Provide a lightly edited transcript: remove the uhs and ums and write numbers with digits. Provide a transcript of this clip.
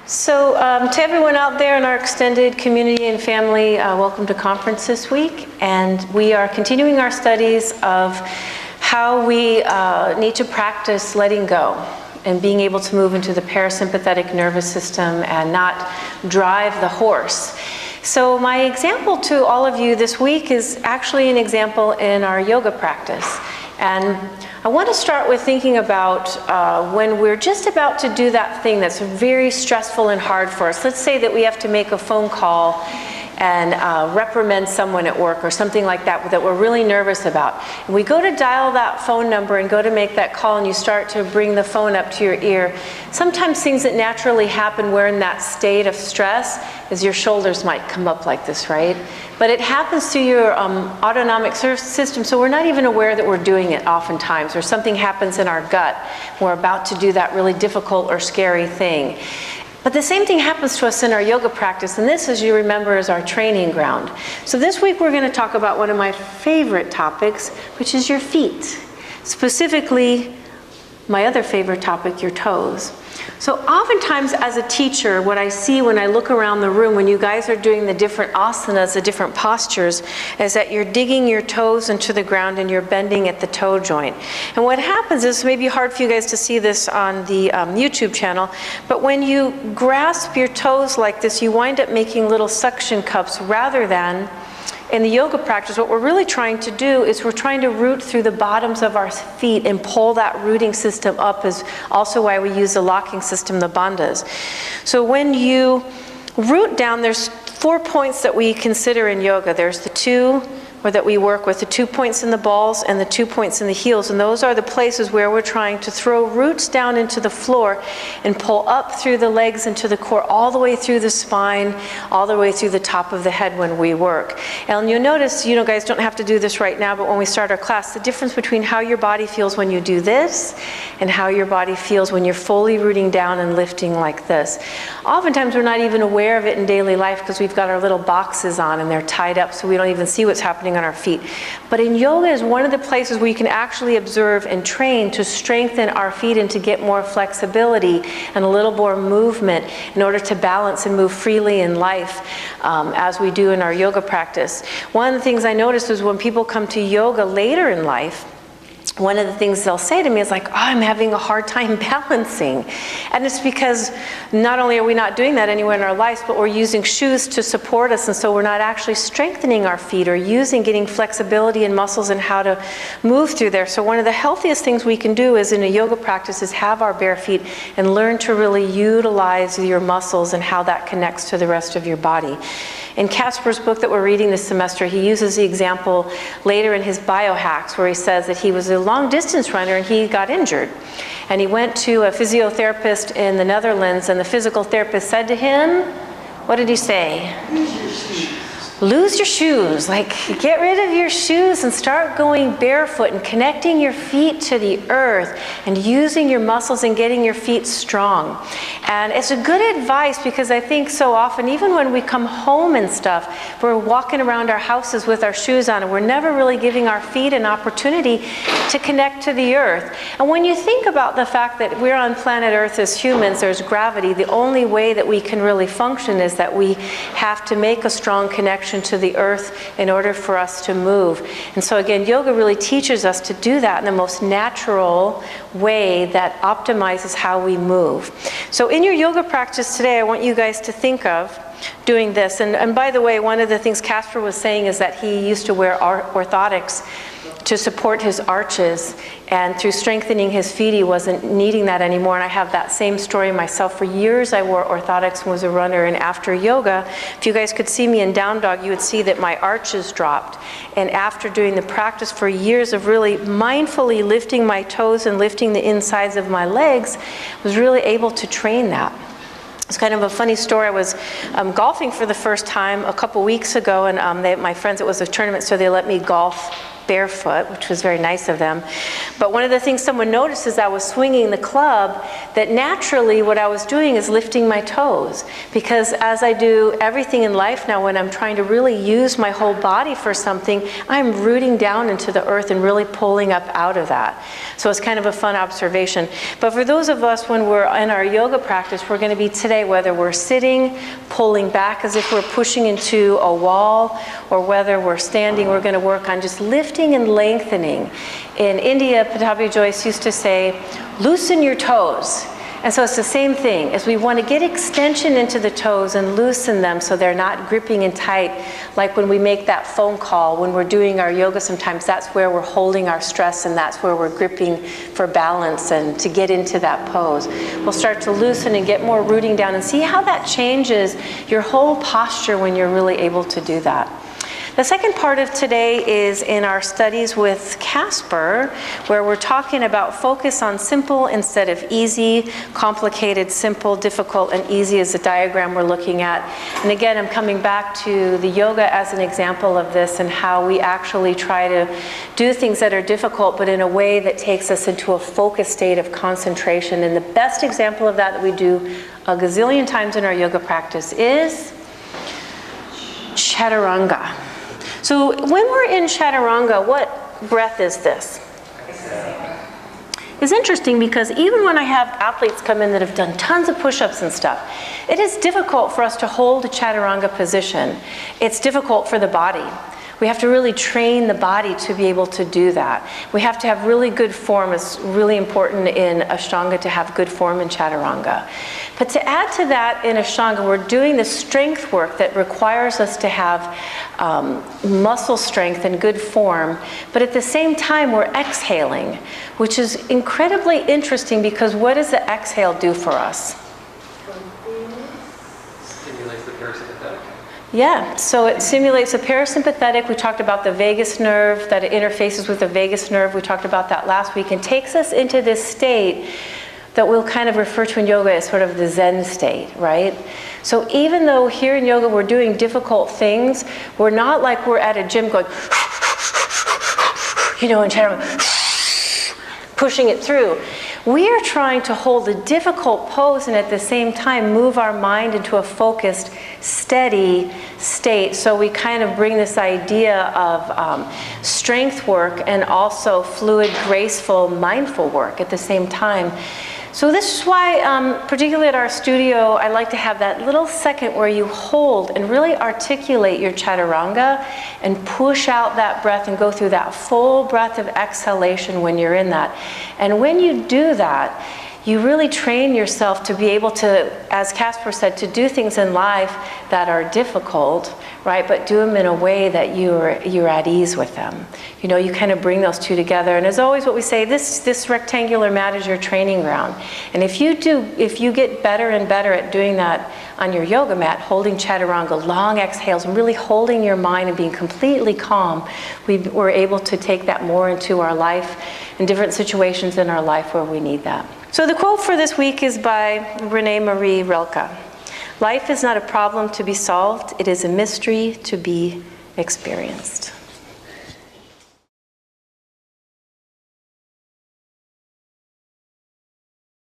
So to everyone out there in our extended community and family, welcome to conference this week. And we are continuing our studies of how we need to practice letting go and being able to move into the parasympathetic nervous system and not drive the horse. So my example to all of you this week is actually an example in our yoga practice. And I want to start with thinking about when we're just about to do that thing that's very stressful and hard for us. Let's say that we have to make a phone call and reprimand someone at work or something like that that we're really nervous about. And we go to dial that phone number and go to make that call, and you start to bring the phone up to your ear. Sometimes things that naturally happen where in that state of stress is your shoulders might come up like this, right? But it happens through your autonomic system, so we're not even aware that we're doing it oftentimes, or something happens in our gut. We're about to do that really difficult or scary thing. But the same thing happens to us in our yoga practice, and this, as you remember, is our training ground. So this week we're going to talk about one of my favorite topics, which is your feet. Specifically, my other favorite topic, your toes. So oftentimes as a teacher, what I see when I look around the room, when you guys are doing the different asanas, the different postures, is that you're digging your toes into the ground and you're bending at the toe joint. And what happens is, maybe hard for you guys to see this on the YouTube channel, but when you grasp your toes like this, you wind up making little suction cups rather than, in the yoga practice, what we're really trying to do is we're trying to root through the bottoms of our feet and pull that rooting system up, is also why we use the locking system, the bandhas. So when you root down, there's 4 points that we consider in yoga. There's the two, or that we work with, the 2 points in the balls and the 2 points in the heels. And those are the places where we're trying to throw roots down into the floor and pull up through the legs into the core, all the way through the spine, all the way through the top of the head when we work. And you'll notice, you know, guys don't have to do this right now, but when we start our class, the difference between how your body feels when you do this and how your body feels when you're fully rooting down and lifting like this. Oftentimes we're not even aware of it in daily life because we've got our little boxes on and they're tied up, so we don't even see what's happening on our feet. But in yoga is one of the places where you can actually observe and train to strengthen our feet and to get more flexibility and a little more movement in order to balance and move freely in life as we do in our yoga practice. One of the things I noticed is when people come to yoga later in life, one of the things they'll say to me is like, oh, I'm having a hard time balancing. And it's because not only are we not doing that anywhere in our lives, but we're using shoes to support us, and so we're not actually strengthening our feet or getting flexibility and muscles and how to move through there. So one of the healthiest things we can do is in a yoga practice is have our bare feet and learn to really utilize your muscles and how that connects to the rest of your body. In Casper's book that we're reading this semester, he uses the example later in his biohacks where he says that he was a long distance runner and he got injured. And he went to a physiotherapist in the Netherlands, and the physical therapist said to him, what did he say? Lose your shoes. Like, get rid of your shoes and start going barefoot and connecting your feet to the earth and using your muscles and getting your feet strong. And it's a good advice because I think so often, even when we come home and stuff, we're walking around our houses with our shoes on and we're never really giving our feet an opportunity to connect to the earth. And when you think about the fact that we're on planet Earth as humans, there's gravity, the only way that we can really function is that we have to make a strong connection to the earth in order for us to move. And so again, yoga really teaches us to do that in the most natural way that optimizes how we move. So in your yoga practice today, I want you guys to think of doing this. And by the way, one of the things Casper was saying is that he used to wear orthotics to support his arches, and through strengthening his feet he wasn't needing that anymore. And I have that same story myself. For years I wore orthotics and was a runner, and after yoga, if you guys could see me in down dog, you would see that my arches dropped. And after doing the practice for years of really mindfully lifting my toes and lifting the insides of my legs, I was really able to train that. It's kind of a funny story. I was golfing for the first time a couple weeks ago, and my friends, it was a tournament, so they let me golf barefoot, which was very nice of them. But one of the things someone noticed as I was swinging the club, that naturally what I was doing is lifting my toes. Because as I do everything in life now, when I'm trying to really use my whole body for something, I'm rooting down into the earth and really pulling up out of that. So it's kind of a fun observation. But for those of us, when we're in our yoga practice, we're going to be today, whether we're sitting, pulling back as if we're pushing into a wall, or whether we're standing, we're going to work on just lifting and lengthening. In India, Pattabhi Jois used to say, loosen your toes. And so it's the same thing, as we want to get extension into the toes and loosen them so they're not gripping in tight, like when we make that phone call, when we're doing our yoga sometimes, that's where we're holding our stress and that's where we're gripping for balance and to get into that pose. We'll start to loosen and get more rooting down and see how that changes your whole posture when you're really able to do that. The second part of today is in our studies with Casper, where we're talking about focus on simple instead of easy, complicated, simple, difficult, and easy is the diagram we're looking at. And again, I'm coming back to the yoga as an example of this and how we actually try to do things that are difficult, but in a way that takes us into a focused state of concentration. And the best example of that we do a gazillion times in our yoga practice is Chaturanga. So when we're in Chaturanga, what breath is this? It's interesting because even when I have athletes come in that have done tons of push-ups and stuff, it is difficult for us to hold a Chaturanga position. It's difficult for the body. We have to really train the body to be able to do that. We have to have really good form. It's really important in Ashtanga to have good form in Chaturanga. But to add to that in Ashtanga, we're doing the strength work that requires us to have muscle strength and good form. But at the same time, we're exhaling, which is incredibly interesting because what does the exhale do for us? Stimulates the parasympathetic. Yeah, so it stimulates the parasympathetic. We talked about the vagus nerve, that it interfaces with the vagus nerve. We talked about that last week, and takes us into this state that we'll kind of refer to in yoga as sort of the Zen state, right? So even though here in yoga we're doing difficult things, we're not like we're at a gym going, you know, and pushing it through. We are trying to hold a difficult pose and at the same time move our mind into a focused, steady state. So we kind of bring this idea of strength work and also fluid, graceful, mindful work at the same time. So this is why, particularly at our studio, I like to have that little second where you hold and really articulate your Chaturanga and push out that breath and go through that full breath of exhalation when you're in that. And when you do that, you really train yourself to be able to, as Casper said, to do things in life that are difficult, right? But do them in a way that you're at ease with them. You know, you kind of bring those two together. And as always, what we say, this rectangular mat is your training ground. And if you get better and better at doing that on your yoga mat, holding Chaturanga, long exhales, and really holding your mind and being completely calm, we're able to take that more into our life in different situations in our life where we need that. So the quote for this week is by Renee Marie Rilke. Life is not a problem to be solved, it is a mystery to be experienced.